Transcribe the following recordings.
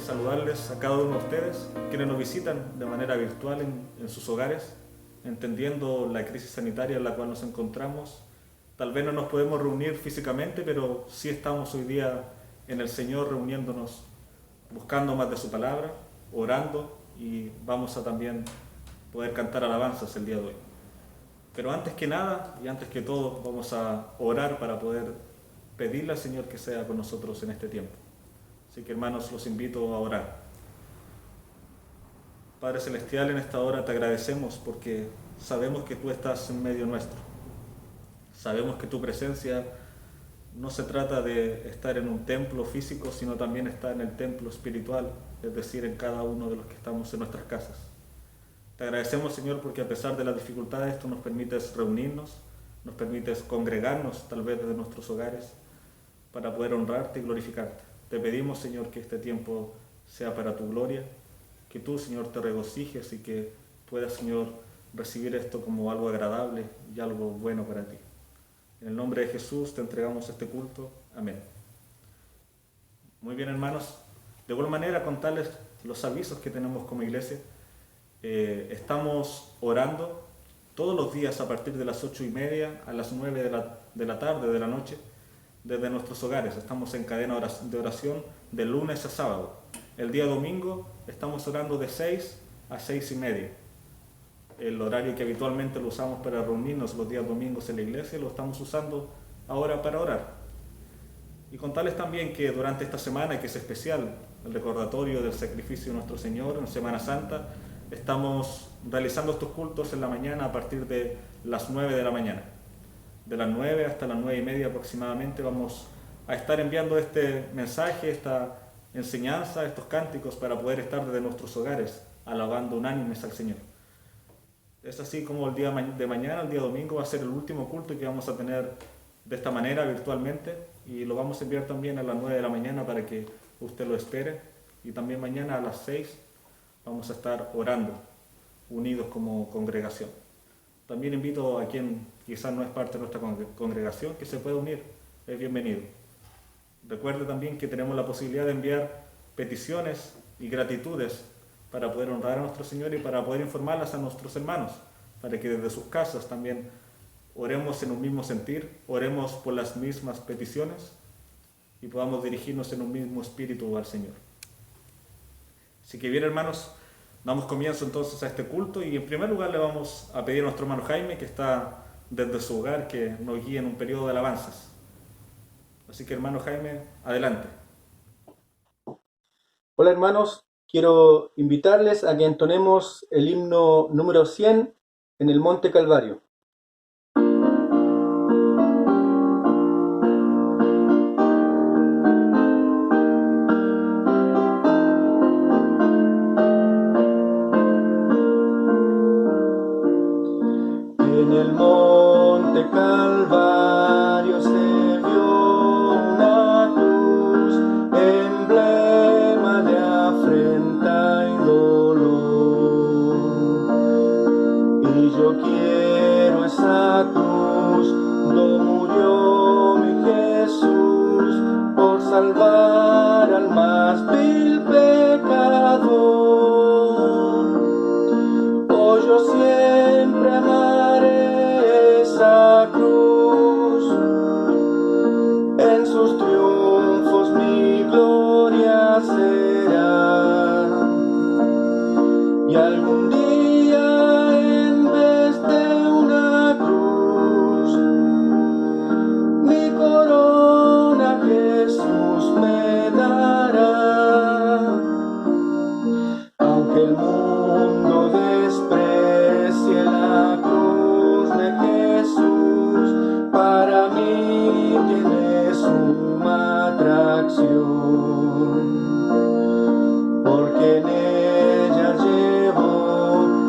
saludarles a cada uno de ustedes, quienes nos visitan de manera virtual en sus hogares, entendiendo la crisis sanitaria en la cual nos encontramos. Tal vez no nos podemos reunir físicamente, pero sí estamos hoy día en el Señor reuniéndonos, buscando más de su palabra, orando, y vamos a también poder cantar alabanzas el día de hoy. Pero antes que nada y antes que todo, vamos a orar para poder pedirle al Señor que sea con nosotros en este tiempo. Así que, hermanos, los invito a orar. Padre Celestial, en esta hora te agradecemos porque sabemos que tú estás en medio nuestro. Sabemos que tu presencia no se trata de estar en un templo físico, sino también está en el templo espiritual, es decir, en cada uno de los que estamos en nuestras casas. Te agradecemos, Señor, porque a pesar de las dificultades, tú nos permites reunirnos, nos permites congregarnos tal vez desde nuestros hogares para poder honrarte y glorificarte. Te pedimos, Señor, que este tiempo sea para tu gloria, que tú, Señor, te regocijes y que puedas, Señor, recibir esto como algo agradable y algo bueno para ti. En el nombre de Jesús te entregamos este culto. Amén. Muy bien, hermanos. De alguna manera, contarles los avisos que tenemos como iglesia. Estamos orando todos los días a partir de las 8:30 a las 9 de la tarde, de la noche, desde nuestros hogares. Estamos en cadena de oración de lunes a sábado. El día domingo estamos orando de 6 a 6:30. El horario que habitualmente lo usamos para reunirnos los días domingos en la iglesia, lo estamos usando ahora para orar. Y contarles también que durante esta semana, que es especial, el recordatorio del sacrificio de nuestro Señor en Semana Santa, estamos realizando estos cultos en la mañana a partir de las 9 de la mañana. De las 9 hasta las 9:30 aproximadamente vamos a estar enviando este mensaje, esta enseñanza, estos cánticos para poder estar desde nuestros hogares alabando unánimes al Señor. Es así como el día de mañana, el día domingo, va a ser el último culto que vamos a tener de esta manera virtualmente, y lo vamos a enviar también a las 9 de la mañana para que usted lo espere, y también mañana a las 6 vamos a estar orando unidos como congregación. También invito a quien quizás no es parte de nuestra congregación que se pueda unir, es bienvenido. Recuerde también que tenemos la posibilidad de enviar peticiones y gratitudes para poder honrar a nuestro Señor y para poder informarlas a nuestros hermanos, para que desde sus casas también oremos en un mismo sentir, oremos por las mismas peticiones y podamos dirigirnos en un mismo espíritu al Señor. Así que bien, hermanos, damos comienzo entonces a este culto, y en primer lugar le vamos a pedir a nuestro hermano Jaime, que está desde su hogar, que nos guíe en un periodo de alabanzas. Así que, hermano Jaime, adelante. Hola, hermanos, quiero invitarles a que entonemos el himno número 100 en el Monte Calvario. En el Monte Calvario se vio una cruz, emblema de afrenta y dolor. Y yo quiero esa cruz, donde murió mi Jesús, por salvar al más vil pecador. Oh, yo siempre amaré esa cruz, en sus triunfos mi gloria será. Y algún día, en vez de una cruz, mi corona Jesús me dará. Aunque el mundo desprecie la cruz de Jesús, para mí tiene suma atracción, porque en ella llevo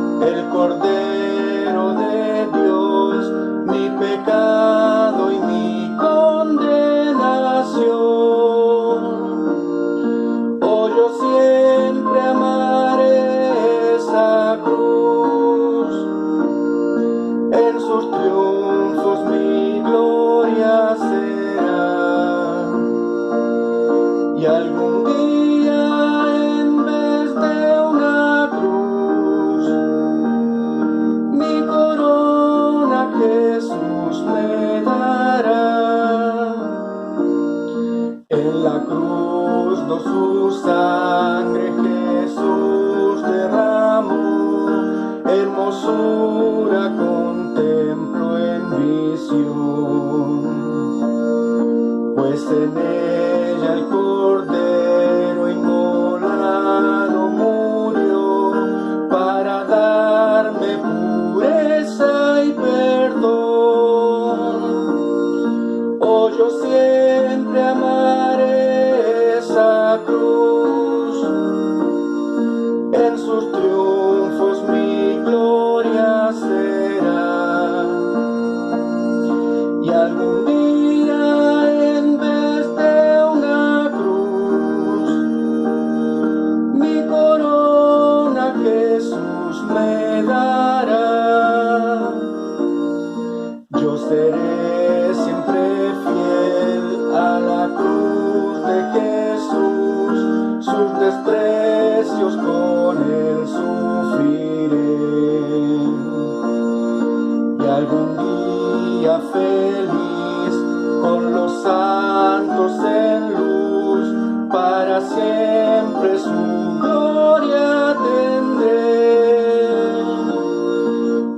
desprecios con él sufriré, y algún día feliz con los santos en luz, para siempre su gloria tendré.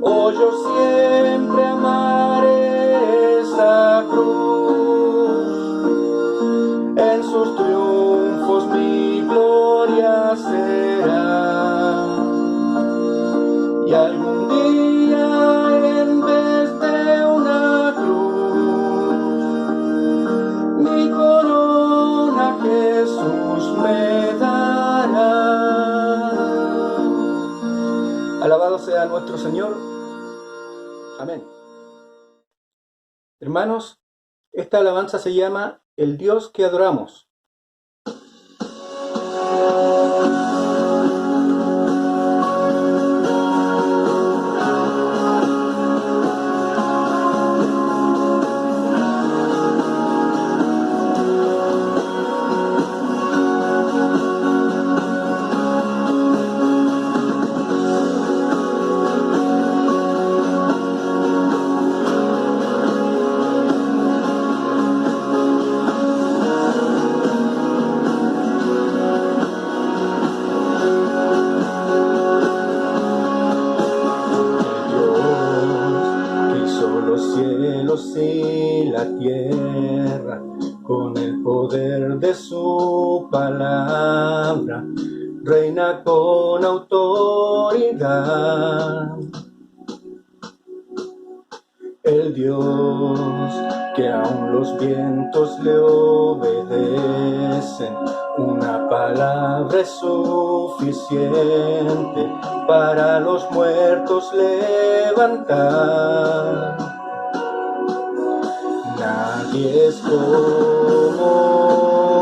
Oh, yo siempre amaré esa cruz, en sus triunfos mi gloria será, y algún día en vez de una cruz, mi corona Jesús me dará. Alabado sea nuestro Señor. Amén. Hermanos, esta alabanza se llama El Dios que adoramos. Y la tierra, con el poder de su palabra, reina con autoridad. El Dios que aún los vientos le obedecen, una palabra es suficiente para los muertos levantar. Nadie es como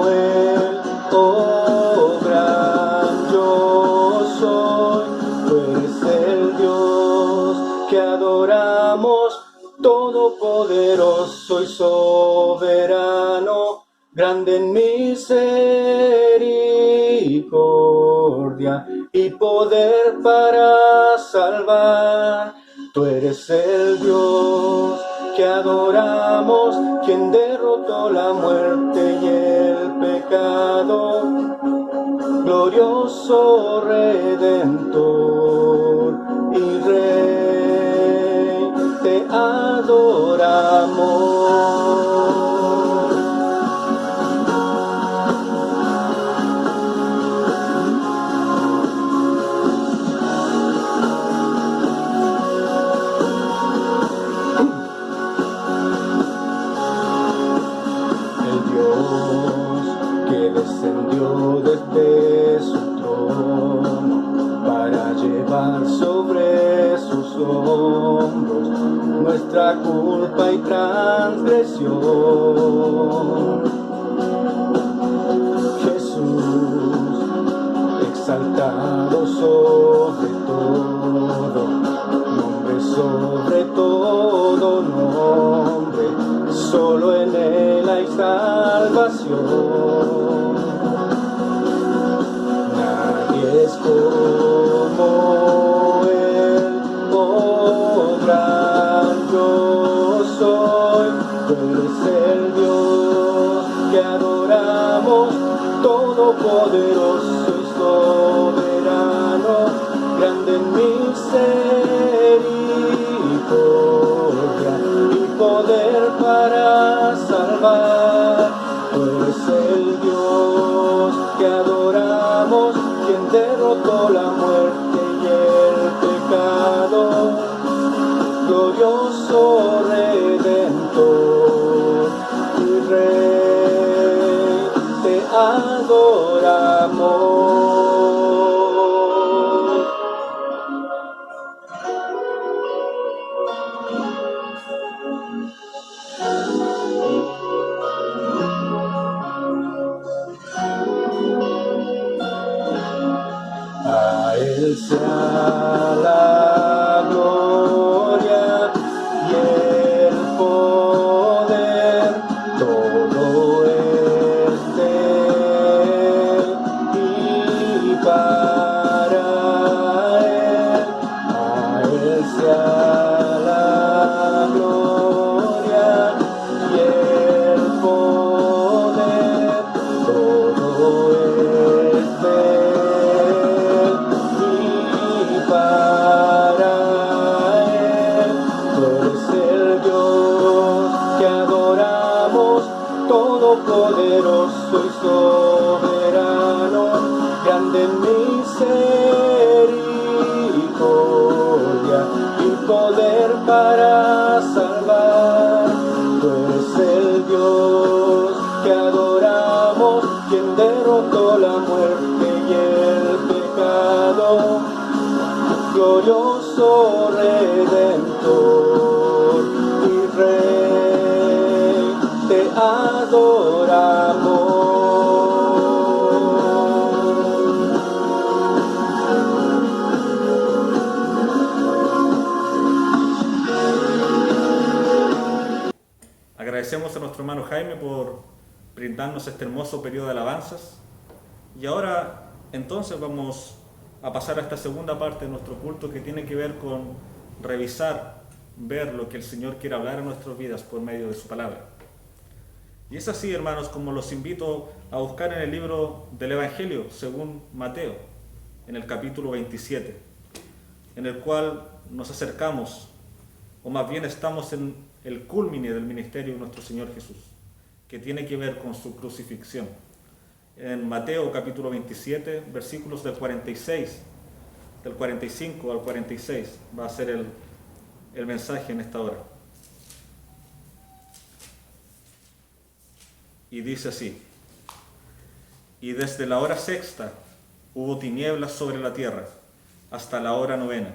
Él, oh gran yo soy. Tú eres el Dios que adoramos, todopoderoso y soberano, grande en misericordia y poder para salvar. Tú eres el Dios que adoramos, quien derrotó la muerte y el pecado, glorioso Redentor y Rey, te adoramos. Descendió desde su trono para llevar sobre sus hombros nuestra culpa y transgresión. Jesús, exaltado sobre todo nombre, solo en Él hay salvación. Nadie es como Él, oh gran yo soy. Tú eres el Dios que adoramos, todopoderoso y soberano, grande en misericordia y poder para salvar. Tú eres el Dios que adoramos, quien derrotó la muerte y el pecado, glorioso Redentor y Rey, te adoramos. A Él sea la gloria y el poder, todo es de Él y para Él, a Él sea la gloria y el poder, todo es de Él y para Él. Tú eres el Dios que adoramos, todopoderoso y soberano, grande en misericordia y poder para salvar. Tú eres el Dios que adoramos, quien derrotó la muerte y el pecado, glorioso Redentor y Rey, te adoramos. Agradecemos a nuestro hermano Jaime por brindarnos este hermoso periodo de alabanzas. Y ahora entonces vamos a pasar a esta segunda parte de nuestro culto, que tiene que ver con revisar, ver lo que el Señor quiere hablar en nuestras vidas por medio de su palabra. Y es así, hermanos, como los invito a buscar en el libro del Evangelio según Mateo, en el capítulo 27, en el cual nos acercamos, o más bien estamos en el cúlmine del ministerio de nuestro Señor Jesús, que tiene que ver con su crucifixión. En Mateo capítulo 27, versículos del 45 al 46, va a ser el mensaje en esta hora. Y dice así: y desde la hora sexta hubo tinieblas sobre la tierra hasta la hora novena.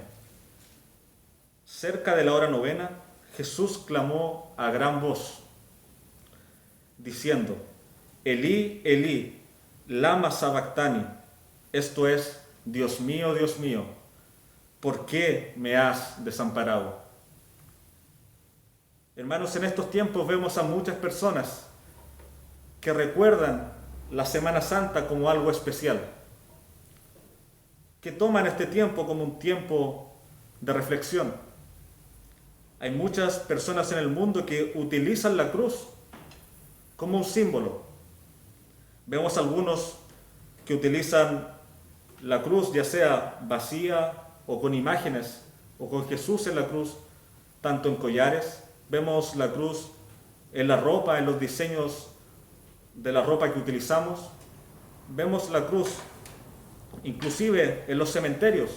Cerca de la hora novena, Jesús clamó a gran voz, diciendo: Elí, Elí, lama sabactani, esto es, Dios mío, ¿por qué me has desamparado? Hermanos, en estos tiempos vemos a muchas personas que recuerdan la Semana Santa como algo especial, que toman este tiempo como un tiempo de reflexión. Hay muchas personas en el mundo que utilizan la cruz como un símbolo. Vemos algunos que utilizan la cruz ya sea vacía o con imágenes o con Jesús en la cruz, tanto en collares. Vemos la cruz en la ropa, en los diseños de la ropa que utilizamos. Vemos la cruz inclusive en los cementerios.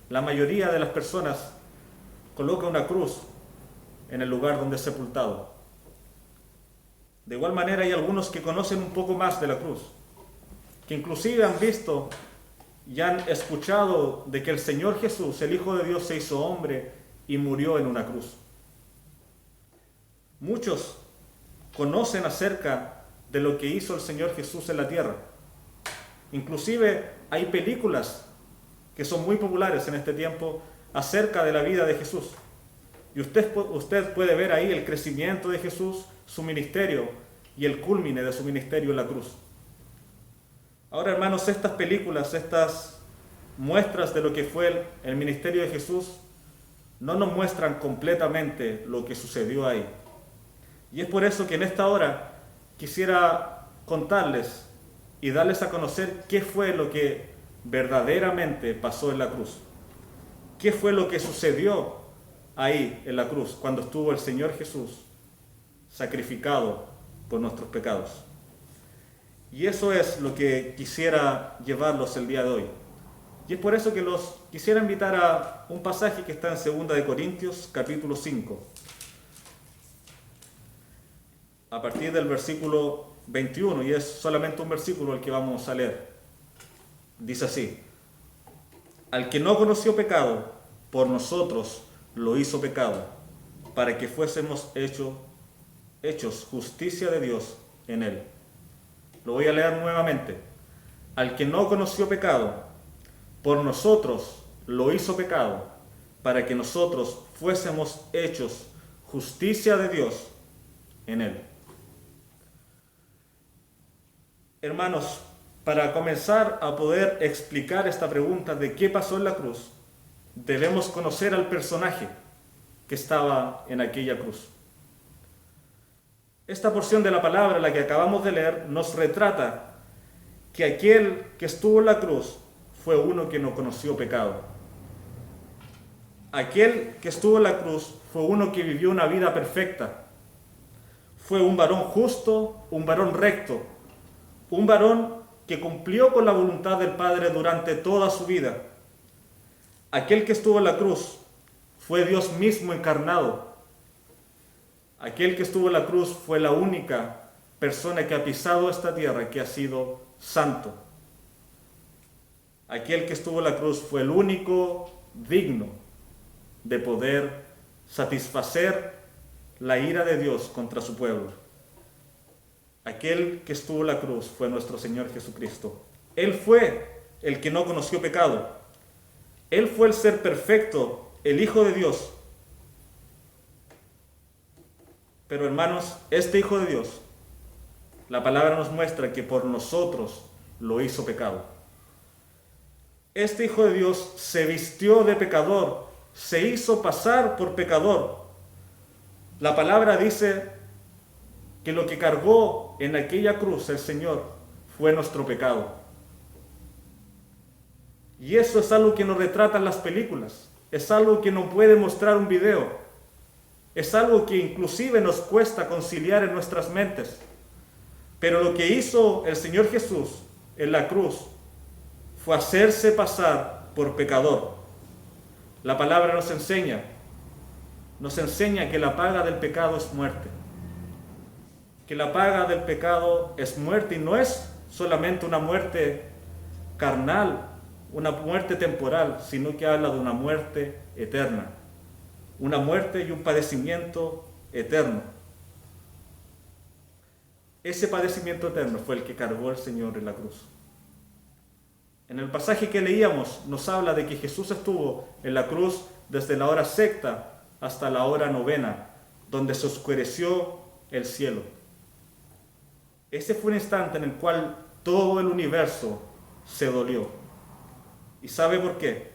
La mayoría de las personas coloca una cruz en el lugar donde es sepultado. De igual manera hay algunos que conocen un poco más de la cruz, que inclusive han visto y han escuchado de que el Señor Jesús, el Hijo de Dios, se hizo hombre y murió en una cruz. Muchos conocen acerca de lo que hizo el Señor Jesús en la tierra. Inclusive hay películas que son muy populares en este tiempo acerca de la vida de Jesús. Y usted puede ver ahí el crecimiento de Jesús, su ministerio y el cúlmine de su ministerio en la cruz. Ahora, hermanos, estas películas, estas muestras de lo que fue el ministerio de Jesús, no nos muestran completamente lo que sucedió ahí. Y es por eso que en esta hora quisiera contarles y darles a conocer qué fue lo que verdaderamente pasó en la cruz. ¿Qué fue lo que sucedió ahí en la cruz cuando estuvo el Señor Jesús sacrificado por nuestros pecados? Y eso es lo que quisiera llevarlos el día de hoy. Y es por eso que los quisiera invitar a un pasaje que está en 2 de Corintios, capítulo 5. A partir del versículo 21, y es solamente un versículo el que vamos a leer. Dice así: al que no conoció pecado, por nosotros lo hizo pecado, para que fuésemos hechos justicia de Dios en él. Lo voy a leer nuevamente. Al que no conoció pecado, por nosotros lo hizo pecado, para que nosotros fuésemos hechos justicia de Dios en él. Hermanos, Para comenzar a poder explicar esta pregunta de qué pasó en la cruz, debemos conocer al personaje que estaba en aquella cruz. Esta porción de la palabra, la que acabamos de leer, nos retrata que aquel que estuvo en la cruz fue uno que no conoció pecado. Aquel que estuvo en la cruz fue uno que vivió una vida perfecta. Fue un varón justo, un varón recto, un varón que cumplió con la voluntad del Padre durante toda su vida. Aquel que estuvo en la cruz fue Dios mismo encarnado. Aquel que estuvo en la cruz fue la única persona que ha pisado esta tierra que ha sido santo. Aquel que estuvo en la cruz fue el único digno de poder satisfacer la ira de Dios contra su pueblo. Aquel que estuvo en la cruz fue nuestro Señor Jesucristo. Él fue el que no conoció pecado. Él fue el ser perfecto, el Hijo de Dios. Pero hermanos, este Hijo de Dios, la palabra nos muestra que por nosotros lo hizo pecado. Este Hijo de Dios se vistió de pecador, se hizo pasar por pecador. La palabra dice que lo que cargó en aquella cruz el Señor fue nuestro pecado. Y eso es algo que nos retratan las películas, es algo que no puede mostrar un video, es algo que inclusive nos cuesta conciliar en nuestras mentes. Pero lo que hizo el Señor Jesús en la cruz fue hacerse pasar por pecador. La palabra nos enseña que la paga del pecado es muerte. Que la paga del pecado es muerte, y no es solamente una muerte carnal, una muerte temporal, sino que habla de una muerte eterna. Una muerte y un padecimiento eterno. Ese padecimiento eterno fue el que cargó el Señor en la cruz. En el pasaje que leíamos nos habla de que Jesús estuvo en la cruz desde la hora sexta hasta la hora novena, donde se oscureció el cielo. Ese fue un instante en el cual todo el universo se dolió. ¿Y sabe por qué?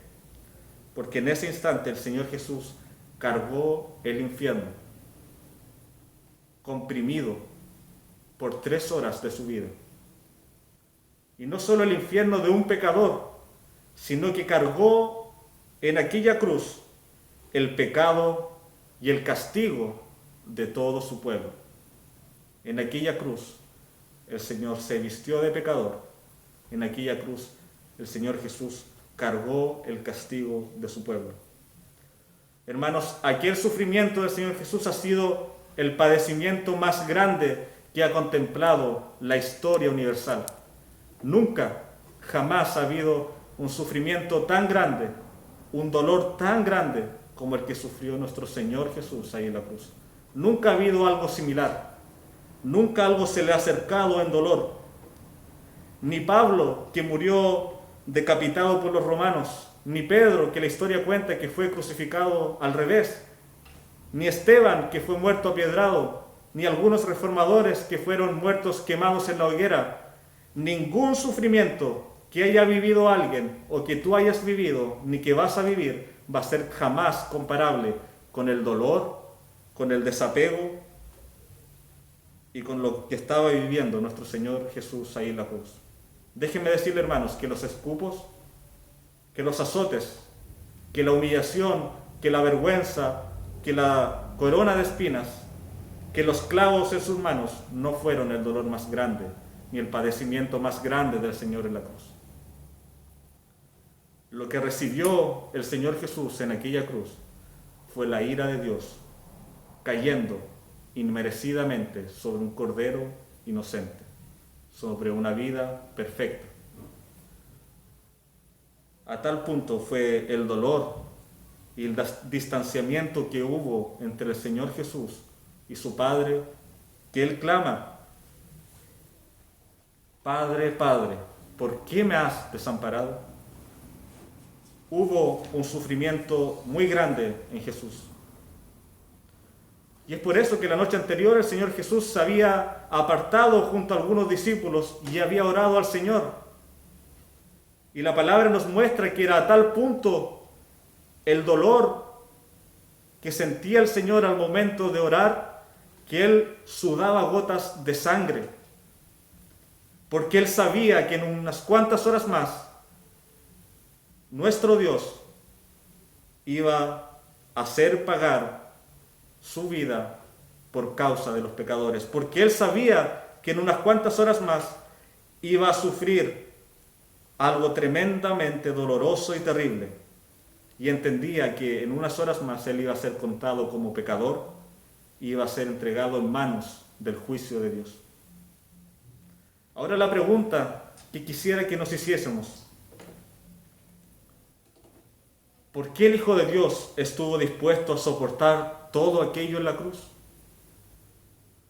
Porque en ese instante el Señor Jesús cargó el infierno, comprimido por 3 horas de su vida. Y no solo el infierno de un pecador, sino que cargó en aquella cruz el pecado y el castigo de todo su pueblo. En aquella cruz el Señor se vistió de pecador. En aquella cruz el Señor Jesús cargó el castigo de su pueblo. Hermanos, aquel sufrimiento del Señor Jesús ha sido el padecimiento más grande que ha contemplado la historia universal. Nunca, jamás ha habido un sufrimiento tan grande, un dolor tan grande como el que sufrió nuestro Señor Jesús ahí en la cruz. Nunca ha habido algo similar. Nunca algo se le ha acercado en dolor. Ni Pablo, que murió decapitado por los romanos, ni Pedro, que la historia cuenta que fue crucificado al revés, ni Esteban, que fue muerto apiedrado, ni algunos reformadores que fueron muertos quemados en la hoguera. Ningún sufrimiento que haya vivido alguien o que tú hayas vivido, ni que vas a vivir, va a ser jamás comparable con el dolor, con el desapego y con lo que estaba viviendo nuestro Señor Jesús ahí en la cruz. Déjenme decirle, hermanos, que los escupos, que los azotes, que la humillación, que la vergüenza, que la corona de espinas, que los clavos en sus manos no fueron el dolor más grande, ni el padecimiento más grande del Señor en la cruz. Lo que recibió el Señor Jesús en aquella cruz fue la ira de Dios cayendo inmerecidamente sobre un cordero inocente, sobre una vida perfecta. A tal punto fue el dolor y el distanciamiento que hubo entre el Señor Jesús y su Padre, que Él clama: Padre, Padre, ¿por qué me has desamparado? Hubo un sufrimiento muy grande en Jesús. Y es por eso que la noche anterior el Señor Jesús se había apartado junto a algunos discípulos y había orado al Señor. Y la palabra nos muestra que era a tal punto el dolor que sentía el Señor al momento de orar, que Él sudaba gotas de sangre, porque Él sabía que en unas cuantas horas más, nuestro Dios iba a hacer pagar su vida por causa de los pecadores, porque Él sabía que en unas cuantas horas más iba a sufrir algo tremendamente doloroso y terrible, y entendía que en unas horas más Él iba a ser contado como pecador y iba a ser entregado en manos del juicio de Dios. Ahora la pregunta que quisiera que nos hiciésemos: ¿por qué el Hijo de Dios estuvo dispuesto a soportar todo aquello en la cruz?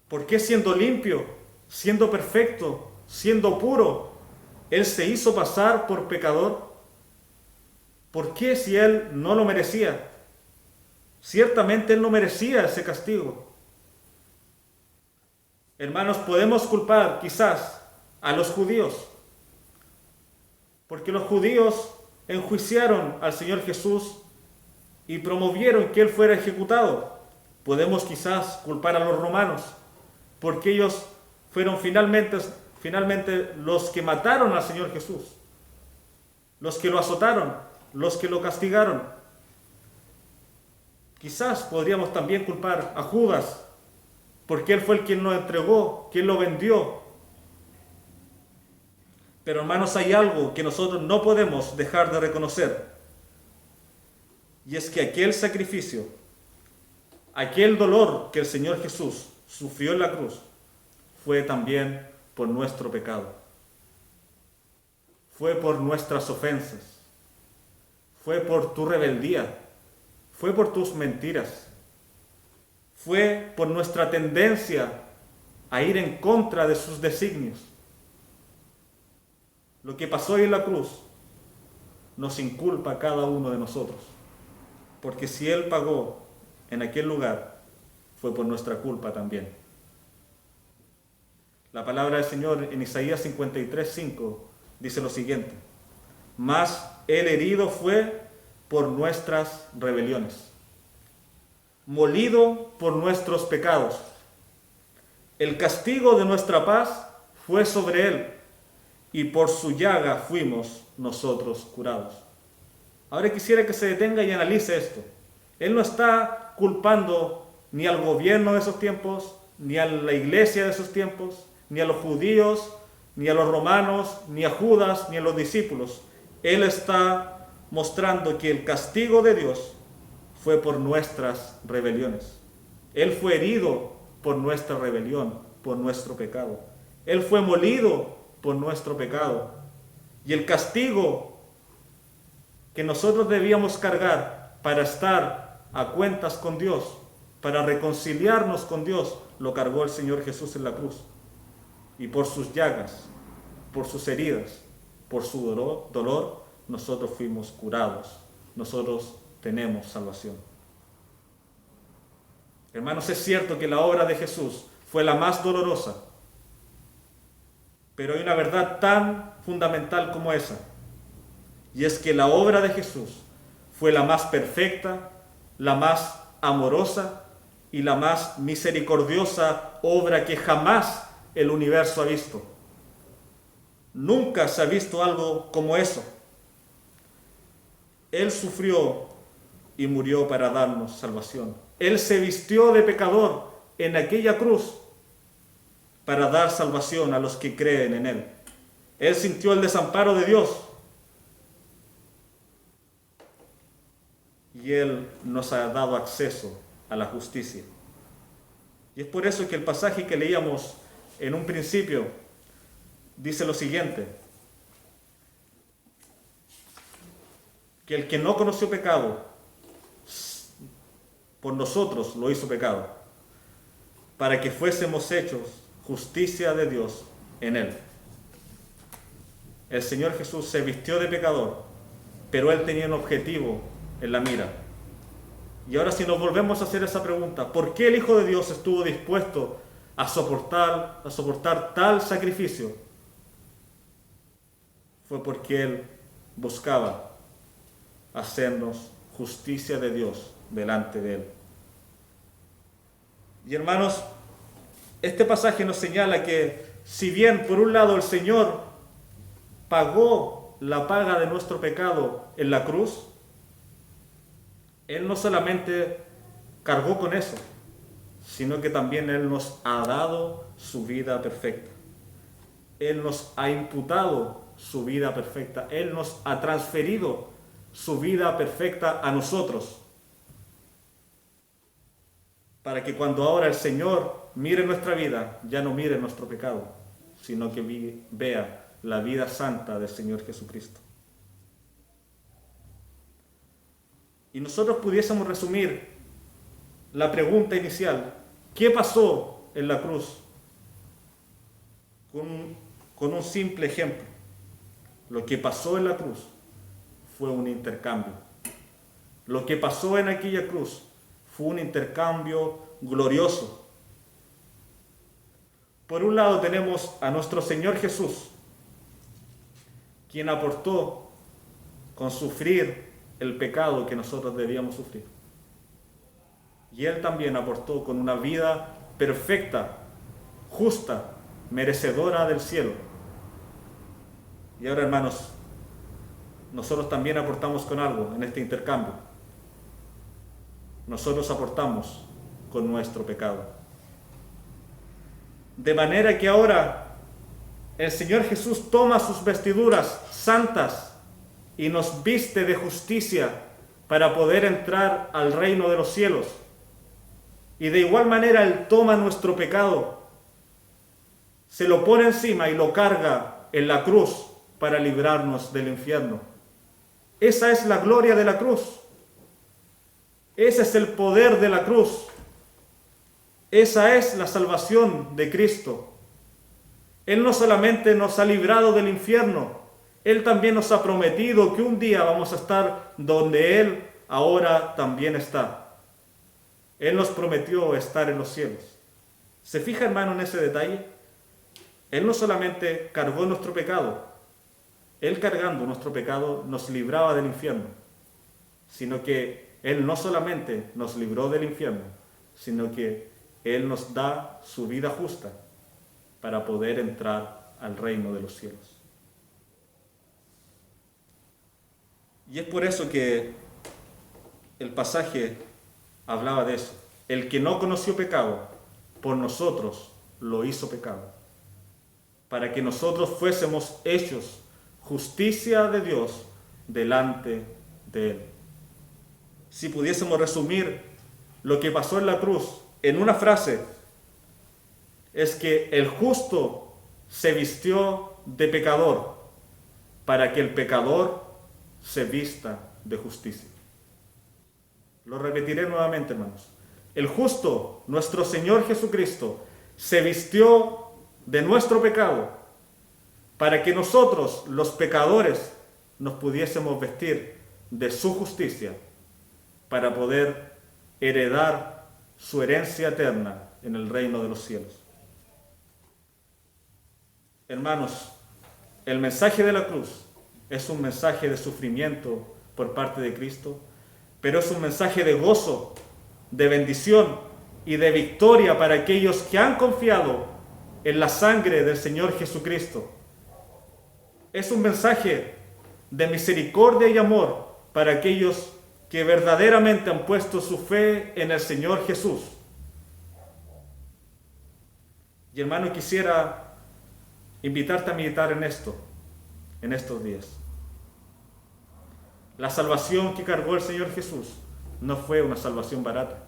¿Por qué, siendo limpio, siendo perfecto, siendo puro, Él se hizo pasar por pecador? ¿Por qué, si Él no lo merecía? Ciertamente Él no merecía ese castigo. Hermanos, podemos culpar quizás a los judíos, porque los judíos enjuiciaron al Señor Jesús y promovieron que Él fuera ejecutado. Podemos quizás culpar a los romanos, porque ellos fueron finalmente los que mataron al Señor Jesús, los que lo azotaron, los que lo castigaron. Quizás podríamos también culpar a Judas, porque él fue el quien lo entregó, quien lo vendió. Pero hermanos, hay algo que nosotros no podemos dejar de reconocer, y es que aquel sacrificio, aquel dolor que el Señor Jesús sufrió en la cruz, fue también por nuestro pecado, fue por nuestras ofensas, fue por tu rebeldía, fue por tus mentiras, fue por nuestra tendencia a ir en contra de sus designios. Lo que pasó hoy en la cruz nos inculpa a cada uno de nosotros, porque si Él pagó en aquel lugar, fue por nuestra culpa también. La palabra del Señor en Isaías 53:5 dice lo siguiente: mas el herido fue por nuestras rebeliones, molido por nuestros pecados. El castigo de nuestra paz fue sobre Él, y por su llaga fuimos nosotros curados. Ahora quisiera que se detenga y analice esto. Él no está culpando ni al gobierno de esos tiempos, ni a la iglesia de esos tiempos, ni a los judíos, ni a los romanos, ni a Judas, ni a los discípulos. Él está mostrando que el castigo de Dios fue por nuestras rebeliones. Él fue herido por nuestra rebelión, por nuestro pecado. Él fue molido por nuestro pecado. Y el castigo que nosotros debíamos cargar para estar a cuentas con Dios, para reconciliarnos con Dios, lo cargó el Señor Jesús en la cruz. Y por sus llagas, por sus heridas, por su dolor, nosotros fuimos curados. Nosotros tenemos salvación. Hermanos, es cierto que la obra de Jesús fue la más dolorosa, pero hay una verdad tan fundamental como esa, y es que la obra de Jesús fue la más perfecta, la más amorosa y la más misericordiosa obra que jamás el universo ha visto. Nunca se ha visto algo como eso. Él sufrió y murió para darnos salvación. Él se vistió de pecador en aquella cruz para dar salvación a los que creen en Él. Él sintió el desamparo de Dios y Él nos ha dado acceso a la justicia. Y es por eso que el pasaje que leíamos en un principio dice lo siguiente: que el que no conoció pecado, por nosotros lo hizo pecado, para que fuésemos hechos justicia de Dios en Él. El Señor Jesús se vistió de pecador, pero Él tenía un objetivo en la mira. Y ahora si nos volvemos a hacer esa pregunta, ¿por qué el Hijo de Dios estuvo dispuesto a soportar tal sacrificio? Fue porque Él buscaba hacernos justicia de Dios delante de Él. Y hermanos, este pasaje nos señala que si bien por un lado el Señor pagó la paga de nuestro pecado en la cruz, Él no solamente cargó con eso, sino que también Él nos ha dado su vida perfecta. Él nos ha imputado su vida perfecta. Él nos ha transferido su vida perfecta a nosotros. Para que cuando ahora el Señor mire nuestra vida, ya no mire nuestro pecado, sino que vea la vida santa del Señor Jesucristo. Y nosotros pudiésemos resumir la pregunta inicial: ¿qué pasó en la cruz? Con un simple ejemplo. Lo que pasó en la cruz fue un intercambio. Lo que pasó en aquella cruz fue un intercambio glorioso. Por un lado tenemos a nuestro Señor Jesús, quien aportó con sufrir el pecado que nosotros debíamos sufrir. Y Él también aportó con una vida perfecta, justa, merecedora del cielo. Y ahora, hermanos, nosotros también aportamos con algo en este intercambio. Nosotros aportamos con nuestro pecado. De manera que ahora el Señor Jesús toma sus vestiduras santas y nos viste de justicia para poder entrar al reino de los cielos. Y de igual manera Él toma nuestro pecado, se lo pone encima y lo carga en la cruz para librarnos del infierno. Esa es la gloria de la cruz. Ese es el poder de la cruz. Esa es la salvación de Cristo. Él no solamente nos ha librado del infierno, Él también nos ha prometido que un día vamos a estar donde Él ahora también está. Él nos prometió estar en los cielos. ¿Se fija, hermano, en ese detalle? Él no solamente cargó nuestro pecado, Él cargando nuestro pecado nos libraba del infierno, sino que Él no solamente nos libró del infierno, sino que Él nos da su vida justa para poder entrar al reino de los cielos. Y es por eso que el pasaje hablaba de eso. El que no conoció pecado, por nosotros lo hizo pecado, para que nosotros fuésemos hechos justicia de Dios delante de Él. Si pudiésemos resumir lo que pasó en la cruz en una frase, es que el justo se vistió de pecador para que el pecador se vista de justicia. Lo repetiré nuevamente, hermanos. El justo, nuestro Señor Jesucristo, se vistió de nuestro pecado para que nosotros, los pecadores, nos pudiésemos vestir de su justicia para poder heredar su herencia eterna en el reino de los cielos. Hermanos, el mensaje de la cruz es un mensaje de sufrimiento por parte de Cristo, pero es un mensaje de gozo, de bendición y de victoria para aquellos que han confiado en la sangre del Señor Jesucristo. Es un mensaje de misericordia y amor para aquellos que verdaderamente han puesto su fe en el Señor Jesús. Y hermano, quisiera invitarte a meditar en esto, en estos días. La salvación que cargó el Señor Jesús no fue una salvación barata.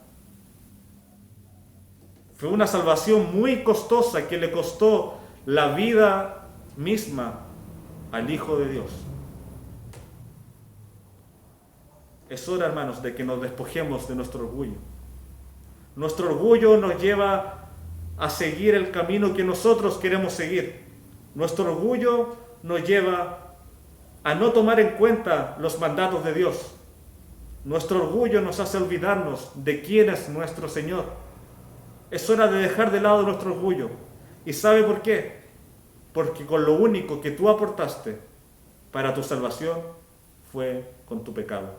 Fue una salvación muy costosa que le costó la vida misma al Hijo de Dios. Es hora, hermanos, de que nos despojemos de nuestro orgullo. Nuestro orgullo nos lleva a seguir el camino que nosotros queremos seguir. Nuestro orgullo nos lleva a no tomar en cuenta los mandatos de Dios. Nuestro orgullo nos hace olvidarnos de quién es nuestro Señor. Es hora de dejar de lado nuestro orgullo. ¿Y sabe por qué? Porque con lo único que tú aportaste para tu salvación fue con tu pecado.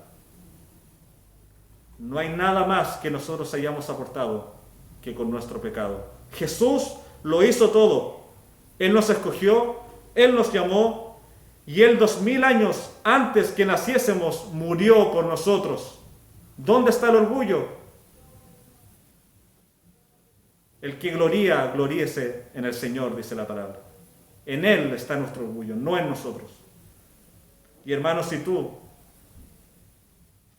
No hay nada más que nosotros hayamos aportado que con nuestro pecado. Jesús lo hizo todo. Él nos escogió, Él nos llamó y Él 2000 años antes que naciésemos murió por nosotros. ¿Dónde está el orgullo? El que gloría, gloríese en el Señor, dice la palabra. En Él está nuestro orgullo, no en nosotros. Y hermanos, si tú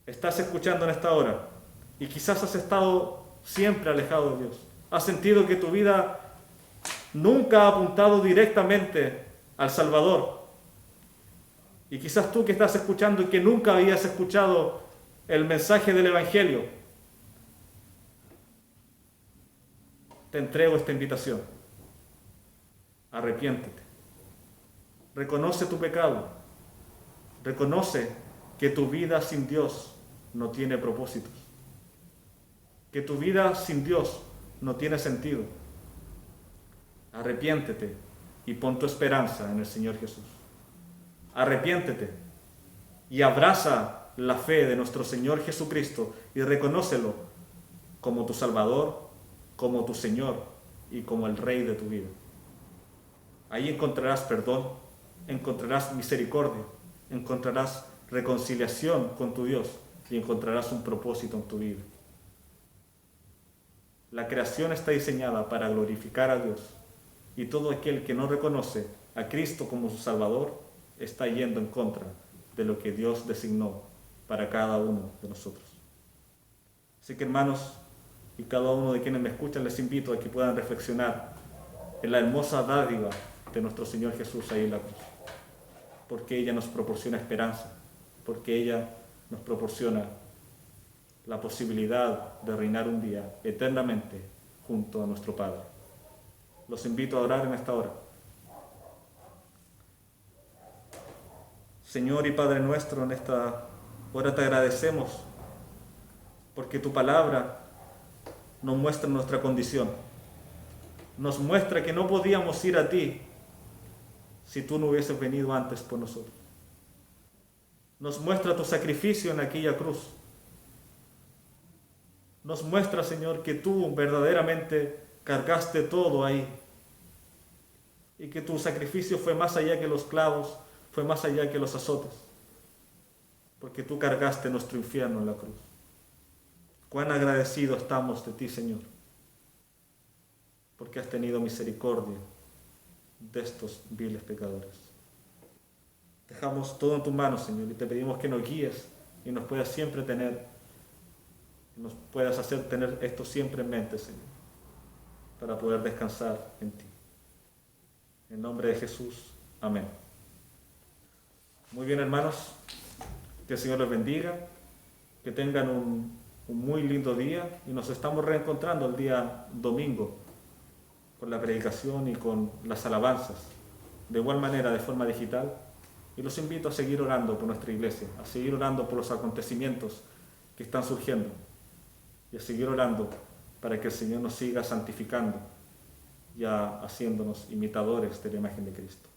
estás escuchando en esta hora y quizás has estado siempre alejado de Dios, has sentido que tu vida nunca ha apuntado directamente al Salvador, y quizás tú que estás escuchando y que nunca habías escuchado el mensaje del Evangelio, te entrego esta invitación. Arrepiéntete. Reconoce tu pecado. Reconoce que tu vida sin Dios no tiene propósitos. Que tu vida sin Dios no tiene sentido. Arrepiéntete y pon tu esperanza en el Señor Jesús. Arrepiéntete y abraza la fe de nuestro Señor Jesucristo y reconócelo como tu Salvador, como tu Señor y como el Rey de tu vida. Ahí encontrarás perdón, encontrarás misericordia, encontrarás reconciliación con tu Dios y encontrarás un propósito en tu vida. La creación está diseñada para glorificar a Dios, y todo aquel que no reconoce a Cristo como su Salvador está yendo en contra de lo que Dios designó para cada uno de nosotros. Así que, hermanos, y cada uno de quienes me escuchan, les invito a que puedan reflexionar en la hermosa dádiva de nuestro Señor Jesús ahí en la cruz, porque ella nos proporciona esperanza, porque ella nos proporciona la posibilidad de reinar un día eternamente junto a nuestro Padre. Los invito a orar en esta hora. Señor y Padre nuestro, en esta hora te agradecemos porque tu palabra nos muestra nuestra condición. Nos muestra que no podíamos ir a ti si tú no hubieses venido antes por nosotros. Nos muestra tu sacrificio en aquella cruz. Nos muestra, Señor, que tú verdaderamente cargaste todo ahí y que tu sacrificio fue más allá que los clavos, fue más allá que los azotes, porque tú cargaste nuestro infierno en la cruz. Cuán agradecidos estamos de ti, Señor, porque has tenido misericordia de estos viles pecadores. Dejamos todo en tus manos, Señor, y te pedimos que nos guíes y nos puedas siempre tener, nos puedas hacer tener esto siempre en mente, Señor, para poder descansar en ti. En nombre de Jesús, amén. Muy bien, hermanos, que el Señor les bendiga, que tengan un muy lindo día y nos estamos reencontrando el día domingo con la predicación y con las alabanzas, de igual manera de forma digital, y los invito a seguir orando por nuestra iglesia, a seguir orando por los acontecimientos que están surgiendo y a seguir orando para que el Señor nos siga santificando y haciéndonos imitadores de la imagen de Cristo.